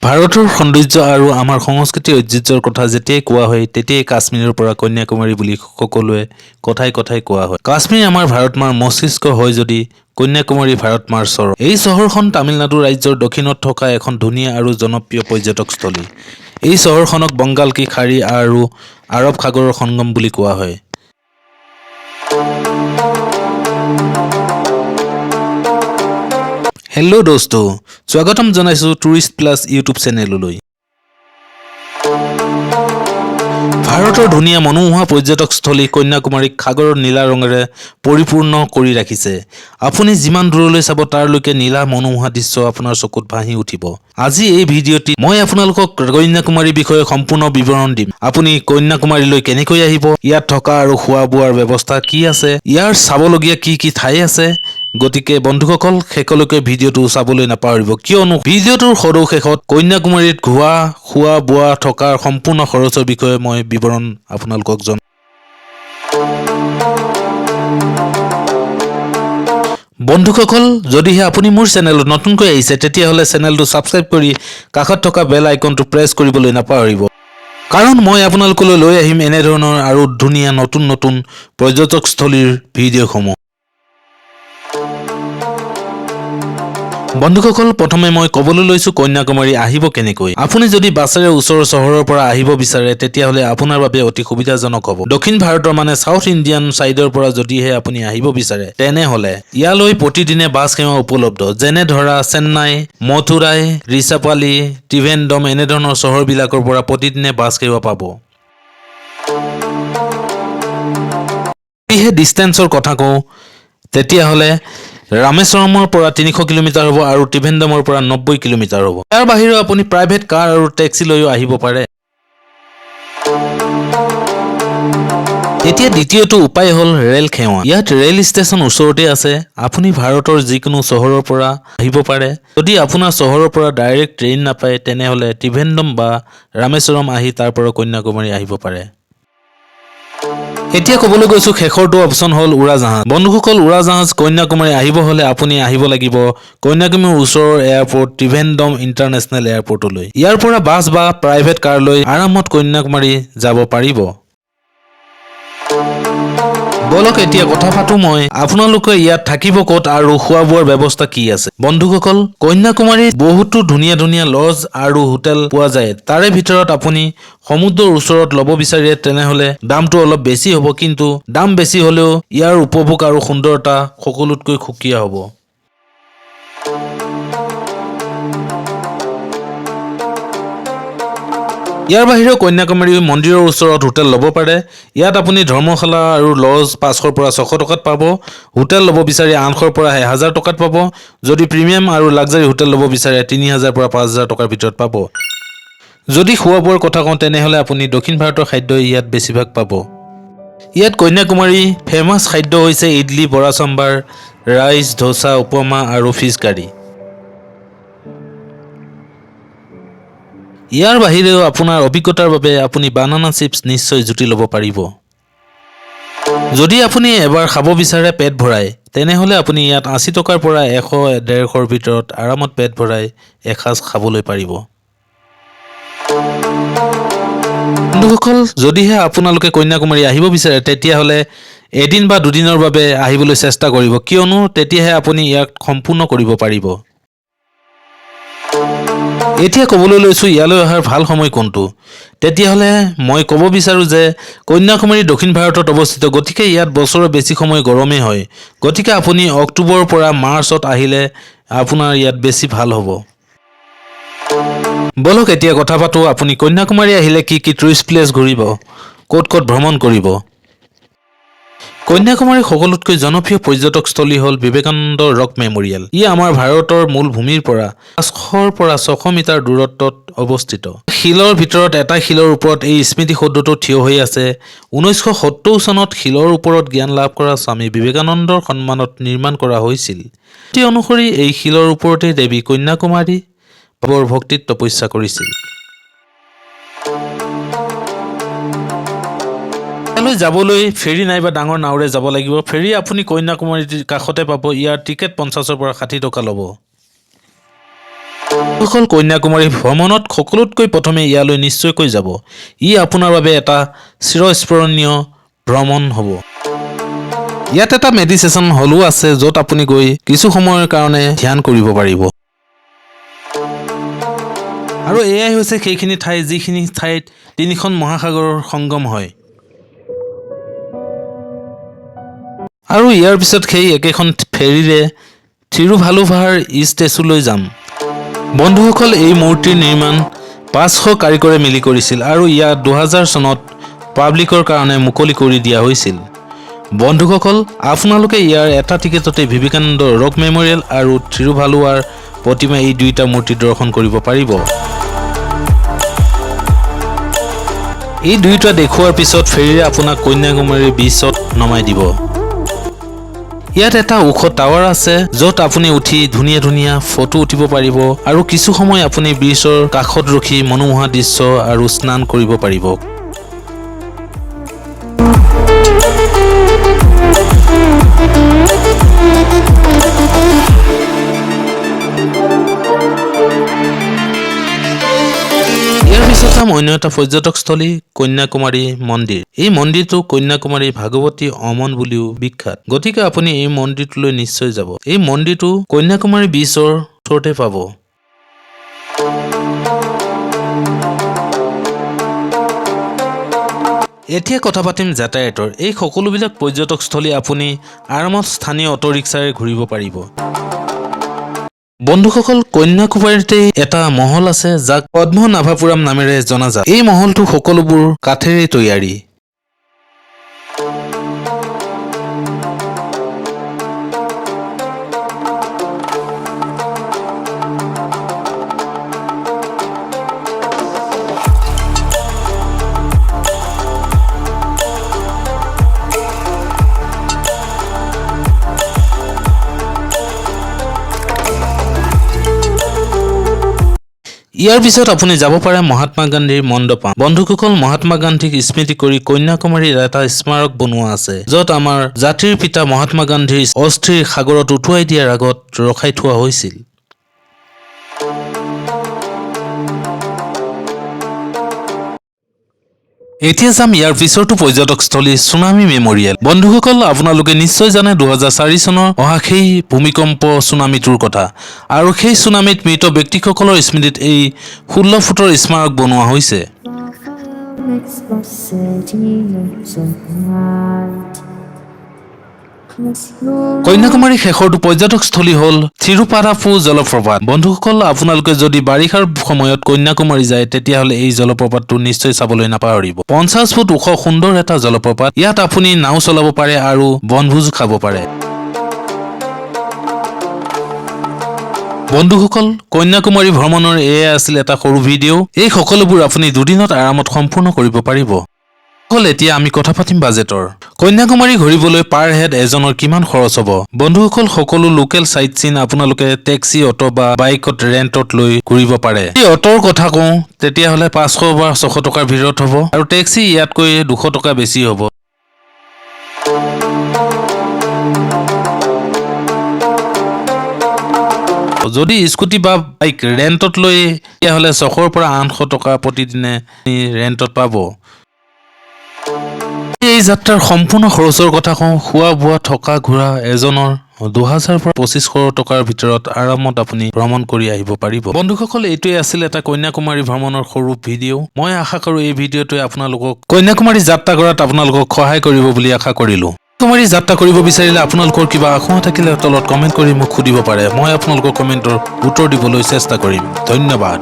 ভাৰতৰ সৌন্দৰ্য আৰু আমাৰ সংস্কৃতিৰ ঐতিহ্যৰ কথা যেতিয়াই কোৱা হয় তেতিয়াই কাশ্মীৰৰ পৰা কন্যাকুমাৰী বুলি সকলোৱে কথাই কথাই কোৱা হয়। কাশ্মীৰ আমাৰ ভাৰত মাৰ মস্তিষ্ক হয় যদি কন্যাকুমাৰী ভাৰত মাৰ চৰ। এই চহৰখন তামিলনাডু ৰাজ্যৰ দক্ষিণত থকা এখন ধুনীয়া আৰু জনপ্ৰিয় পৰ্যটকস্থলী। এই চহৰখনক বংগাল কি খাড়ী আৰু আৰৱ সাগৰৰ সংগম বুলি কোৱা হয়। হেল্ল' দোস্ত, স্বাগতম জনাইছোঁ টুৰিষ্ট প্লাছ ইউটিউব চেনেললৈ। ভাৰতৰ ধুনীয়া মনোমোহা পৰ্যটকস্থলী কন্যাকুমাৰীক সাগৰৰ নীলা ৰঙেৰে পৰিপূৰ্ণ কৰি ৰাখিছে। আপুনি যিমান দূৰলৈ চাব তাৰলৈকে নীলা মনোমোহা দৃশ্য আপোনাৰ চকুত ভাহি উঠিব। আজি এই ভিডিঅ'টিত মই আপোনালোকক কন্যাকুমাৰীৰ বিষয়ে সম্পূৰ্ণ বিৱৰণ দিম। আপুনি কন্যাকুমাৰীলৈ কেনেকৈ আহিব, ইয়াত থকা আৰু খোৱা বোৱাৰ ব্যৱস্থা কি আছে, ইয়াৰ চাবলগীয়া কি কি ঠাই আছে। গতিকে বন্ধুসকল শেষলৈকে ভিডিঅ'টো চাবলৈ নাপাহৰিব, কিয়নো ভিডিঅ'টোৰ সদৌ-শেষত কন্যাকুমাৰীত ঘূৰা, খোৱা বোৱা, থকাৰ সম্পূৰ্ণ খৰচৰ বিষয়ে মই বিৱৰণ আপোনালোকক জনাম। বন্ধুসকল যদিহে আপুনি মোৰ চেনেলত নতুনকৈ আহিছে তেতিয়াহ'লে চেনেলটো ছাবস্ক্ৰাইব কৰি কাষত থকা বেল আইকনটো প্ৰেছ কৰিবলৈ নাপাহৰিব। কাৰণ মই আপোনালোকলৈ লৈ আহিম এনেধৰণৰ আৰু ধুনীয়া নতুন নতুন পৰ্যটকস্থলীৰ ভিডিঅ'সমূহ। বন্ধুসকল প্ৰথমে মই ক'বলৈ লৈছোঁ কন্যাকুমাৰী আহিব কেনেকৈ। আপুনি যদি বাছেৰে ওচৰৰ চহৰৰ পৰা আহিব বিচাৰে তেতিয়াহ'লে আপোনাৰ বাবে অতি সুবিধাজনক হ'ব। দক্ষিণ ভাৰতৰ মানে চাউথ ইণ্ডিয়ান ছাইডৰ পৰা যদিহে আপুনি আহিব বিচাৰে তেনেহ'লে ইয়ালৈ প্ৰতিদিনে বাছ সেৱা উপলব্ধ। যেনে ধৰা চেন্নাই, মথুৰাই, ৰিচাপালি, ত্ৰিভেন্দ্ৰম এনেধৰণৰ চহৰবিলাকৰ পৰা প্ৰতিদিনে বাছ সেৱা পাব। যদিহে ডিষ্টেঞ্চৰ কথা কওঁ তেতিয়াহ'লে ৰামেশ্বৰমৰ পৰা 300 কিলোমিটাৰ হ'ব আৰু ত্ৰিভেন্দ্ৰমৰ পৰা 90 কিলোমিটাৰ হ'ব। ইয়াৰ বাহিৰেও আপুনি প্ৰাইভেট কাৰ আৰু টেক্সি লৈও আহিব পাৰে। এতিয়া দ্বিতীয়টো উপায় হ'ল ৰেল সেৱা। ইয়াত ৰেল ষ্টেচন ওচৰতে আছে। আপুনি ভাৰতৰ যিকোনো চহৰৰ পৰা আহিব পাৰে। যদি আপোনাৰ চহৰৰ পৰা ডাইৰেক্ট ট্ৰেইন নাপায় তেনেহ'লে ত্ৰিভেন্দ্ৰম বা ৰামেশ্বৰম আহি তাৰ পৰা কন্যাকুমাৰী আহিব পাৰে। এতিয়া ক'বলৈ গৈছোঁ শেষৰটো অপশ্যন হ'ল উৰাজাহাজ। বন্ধুসকল উৰাজাহাজ কন্যাকুমাৰী আহিব হ'লে আপুনি আহিব লাগিব কন্যাকুমাৰীৰ ওচৰৰ এয়াৰপৰ্ট ত্ৰিভেন্দ্ৰম ইণ্টাৰনেশ্যনেল এয়াৰপৰ্টলৈ। ইয়াৰ পৰা বাছ বা প্ৰাইভেট কাৰ লৈ আৰামত কন্যাকুমাৰী যাব পাৰিব। বলক এতিয়া কথা পাতোঁ মই আপোনালোকে ইয়াত থাকিব ক'ত আৰু খোৱা বোৱাৰ ব্যৱস্থা কি আছে। বন্ধুসকল কন্যাকুমাৰীত বহুতো ধুনীয়া ধুনীয়া লজ আৰু হোটেল পোৱা যায়। তাৰে ভিতৰত আপুনি সমুদ্ৰৰ ওচৰত ল'ব বিচাৰে তেনেহ'লে দামটো অলপ বেছি হ'ব, কিন্তু দাম বেছি হ'লেও ইয়াৰ উপভোগ আৰু সুন্দৰতা সকলোতকৈ সুকীয়া হ'ব। ইয়াৰ বাহিৰেও কন্যাকুমাৰী মন্দিৰৰ ওচৰত হোটেল ল'ব পাৰে। ইয়াত আপুনি ধৰ্মশালা আৰু লজ 500ৰ পৰা 600 টকাত পাব। হোটেল ল'ব বিচাৰি 800ৰ পৰা 1000 টকাত পাব। যদি প্ৰিমিয়াম আৰু লাক্সাৰী হোটেল ল'ব বিচাৰে 3000ৰ পৰা 5000 টকাৰ ভিতৰত পাব। যদি খোৱা বোৱাৰ কথা কওঁ তেনেহ'লে আপুনি দক্ষিণ ভাৰতৰ খাদ্যই ইয়াত বেছিভাগ পাব। ইয়াত কন্যাকুমাৰী ফেমাছ খাদ্য হৈছে ইডলি, বৰা চাম্বাৰ, ৰাইচ, ধোচা, উপমা আৰু ফিছ কাৰী। ইয়াৰ বাহিৰেও আপোনাৰ অভিজ্ঞতাৰ বাবে আপুনি বানানা চিপছ নিশ্চয় জুতি ল'ব পাৰিব। যদি আপুনি এবাৰ খাব বিচাৰে পেট ভৰাই তেনেহ'লে আপুনি ইয়াত 80 টকাৰ পৰা 100-150ৰ ভিতৰত আৰামত পেট ভৰাই এসাঁজ খাবলৈ পাৰিব। বন্ধুসকল যদিহে আপোনালোকে কন্যাকুমাৰী আহিব বিচাৰে তেতিয়াহ'লে এদিন বা দুদিনৰ বাবে আহিবলৈ চেষ্টা কৰিব, কিয়নো তেতিয়াহে আপুনি ইয়াক সম্পূৰ্ণ কৰিব পাৰিব। এতিয়া ক'বলৈ লৈছোঁ ইয়ালৈ অহাৰ ভাল সময় কোনটো। তেতিয়াহ'লে মই ক'ব বিচাৰোঁ যে কন্যাকুমাৰী দক্ষিণ ভাৰতত অৱস্থিত, গতিকে ইয়াত বছৰৰ বেছি সময় গৰমেই হয়। গতিকে আপুনি অক্টোবৰৰ পৰা মাৰ্চত আহিলে আপোনাৰ ইয়াত বেছি ভাল হ'ব। বলক এতিয়া কথা পাতোঁ আপুনি কন্যাকুমাৰী আহিলে কি কি টুৰিষ্ট প্লেচ ঘূৰিব, ক'ত ক'ত ভ্ৰমণ কৰিব। কন্যাকুমাৰীৰ সকলোতকৈ জনপ্ৰিয় পৰ্যটকস্থলী হ'ল বিবেকানন্দ ৰক মেম'ৰিয়েল। ই আমাৰ ভাৰতৰ মূল ভূমিৰ পৰা 500ৰ পৰা 600 মিটাৰ দূৰত্বত অৱস্থিত। শিলৰ ভিতৰত এটা শিলৰ ওপৰত এই স্মৃতিসৌধটো থিয় হৈ আছে। 1970 চনত শিলৰ ওপৰত জ্ঞান লাভ কৰা স্বামী বিবেকানন্দৰ সন্মানত নিৰ্মাণ কৰা হৈছিল। ৰীতি অনুসৰি এই শিলৰ ওপৰতে দেৱী কন্যাকুমাৰী বৰ ভক্তিত তপস্যা কৰিছিল। ইয়ালৈ যাবলৈ ফেৰী নাইবা ডাঙৰ নাওৰে যাব লাগিব। ফেৰী আপুনি কন্যাকুমাৰীৰ কাষতে পাব। ইয়াৰ টিকেট 50ৰ পৰা 60 টকা ল'ব। সকল কন্যাকুমাৰী ভ্ৰমণত সকলোতকৈ প্ৰথমে ইয়ালৈ নিশ্চয়কৈ যাব। ই আপোনাৰ বাবে এটা চিৰস্মৰণীয় ভ্ৰমণ হ'ব। ইয়াত এটা মেডিটেশ্যন হলো আছে য'ত আপুনি গৈ কিছু সময়ৰ কাৰণে ধ্যান কৰিব পাৰিব। আৰু এয়াই হৈছে সেইখিনি ঠাই যিখিনি ঠাইত তিনিখন মহাসাগৰৰ সংগম হয়। আৰু ইয়াৰ পিছত সেই একেখন ফেৰীৰে থিৰুভালুভাৰ ষ্টেচুলৈ যাম। বন্ধুসকল, এই মূৰ্তিৰ নিৰ্মাণ 500 কাৰিকৰে মিলি কৰিছিল আৰু ইয়াক 2000 চনত পাব্লিকৰ কাৰণে মুকলি কৰি দিয়া হৈছিল। বন্ধুসকল, আপোনালোকে ইয়াৰ এটা টিকেটতে বিবেকানন্দ ৰক মেমৰিয়েল আৰু থিৰুভালুৱাৰ প্ৰতিমা এই দুইটা মূৰ্তি দৰ্শন কৰিব পাৰিব। এই দুইটা দেখুৱাৰ পিছত ফেৰীৰে আপোনাক কন্যাকুমাৰী বীচত নমাই দিব। ইয়াত এটা ওখ টাৱাৰ আছে য'ত আপুনি উঠি ধুনীয়া ধুনীয়া ফটো উঠিব পাৰিব আৰু কিছু সময় আপুনি বীচৰ কাষত ৰখি মনোমোহা দৃশ্য আৰু স্নান কৰিব পাৰিব। অন্য এটা পৰ্যটকস্থলী কন্যাকুমাৰী মন্দিৰ। এই মন্দিৰটো কন্যাকুমাৰী ভাগৱতী অমন বুলিও বিখ্যাত, গতিকে আপুনি এই মন্দিৰটোলৈ নিশ্চয় যাব। এই মন্দিৰটো কন্যাকুমাৰী বীচৰ ওচৰতে পাব। এতিয়া কথা পাতিম যাতায়াতৰ। এই সকলোবিলাক পৰ্যটকস্থলী আপুনি আৰামত স্থানীয় অটো ৰিক্সাৰে ঘূৰিব পাৰিব। বন্ধুসকল, কন্যাকুমাৰীতে এটা মহল আছে যাক পদ্মনাভপুৰম নামেৰে জনাজাত। এই মহলটো সকলোবোৰ কাঠেৰে তৈয়াৰী। ইয়াৰ পিছত আপুনি যাব পাৰে মহাত্মা গান্ধীৰ মণ্ডপা। বন্ধুসকল, মহাত্মা গান্ধীক স্মৃতি কৰি কন্যাকুমাৰীৰ এটা স্মাৰক বনোৱা আছে য'ত আমাৰ জাতিৰ পিতা মহাত্মা গান্ধীৰ অস্থিৰ সাগৰত উটুৱাই দিয়াৰ আগত ৰখাই থোৱা হৈছিল। এতিয়া যাম ইয়াৰ পিছৰটো পৰ্যটকস্থলী ছুনামি মেমৰিয়েল। বন্ধুসকল, আপোনালোকে নিশ্চয় জানে 2004 চনৰ অহা সেই ভূমিকম্প ছুনামিটোৰ কথা, আৰু সেই ছুনামিত মৃত ব্যক্তিসকলৰ স্মৃতিত এই 16 ফুটৰ স্মাৰক বনোৱা হৈছে। কন্যাকুমাৰী শেষৰটো পৰ্যটকস্থলী হ'ল থিৰুপাৰাপু জলপ্ৰপাত। বন্ধুসকল, আপোনালোকে যদি বাৰিষাৰ সময়ত কন্যাকুমাৰী যায় তেতিয়াহ'লে এই জলপ্ৰপাতটো নিশ্চয় চাবলৈ নাপাহৰিব। 50 ফুট ওখ সুন্দৰ এটা জলপ্ৰপাত। ইয়াত আপুনি নাও চলাব পাৰে আৰু বনভোজ খাব পাৰে। বন্ধুসকল, কন্যাকুমাৰী ভ্ৰমণৰ এয়া আছিল এটা সৰু ভিডিঅ'। এই সকলোবোৰ আপুনি দুদিনত আৰামত সম্পূৰ্ণ কৰিব পাৰিব। এতিয়া আমি কথা পাতিম বাজেটৰ। কন্যাকুমাৰী ঘূৰিবলৈ পাৰ হেড এজনৰ কিমান খৰচ হ'ব? বন্ধুসকল, সকলো লোকেল চাইট চিন আপোনালোকে টেক্সি, অটো বা বাইকত ৰেণ্টত লৈ ঘূৰিব পাৰে। যদি অটোৰ কথা কওঁ তেতিয়াহ'লে 500 বা 600 টকাৰ ভিতৰত হ'ব, আৰু টেক্সি ইয়াতকৈ 200 টকা বেছি হ'ব। যদি স্কুটি বা বাইক ৰেণ্টত লৈ তেতিয়াহ'লে 600 পৰা 800 টকা প্ৰতিদিনে ৰেণ্টত পাব। এই যাত্ৰাৰ সম্পূৰ্ণ খৰচৰ কথা কওঁ, খোৱা বোৱা থকা ঘূৰা এজনৰ 2000 পৰা 2500 টকাৰ ভিতৰত আৰামত আপুনি ভ্ৰমণ কৰি আহিব পাৰিব। বন্ধুসকল, এইটোৱে আছিল এটা কন্যাকুমাৰী ভ্ৰমণৰ সৰু ভিডিঅ'। মই আশা কৰোঁ এই ভিডিঅ'টোৱে আপোনালোকক কন্যাকুমাৰী যাত্ৰা কৰাত আপোনালোকক সহায় কৰিব বুলি আশা কৰিলোঁ। কন্যাকুমাৰী যাত্ৰা কৰিব বিচাৰিলে আপোনালোকৰ কিবা আশংকা থাকিলে তলত কমেণ্ট কৰি মোক সুধিব পাৰে। মই আপোনালোকৰ কমেণ্টৰ উত্তৰ দিবলৈ চেষ্টা কৰিম। ধন্যবাদ।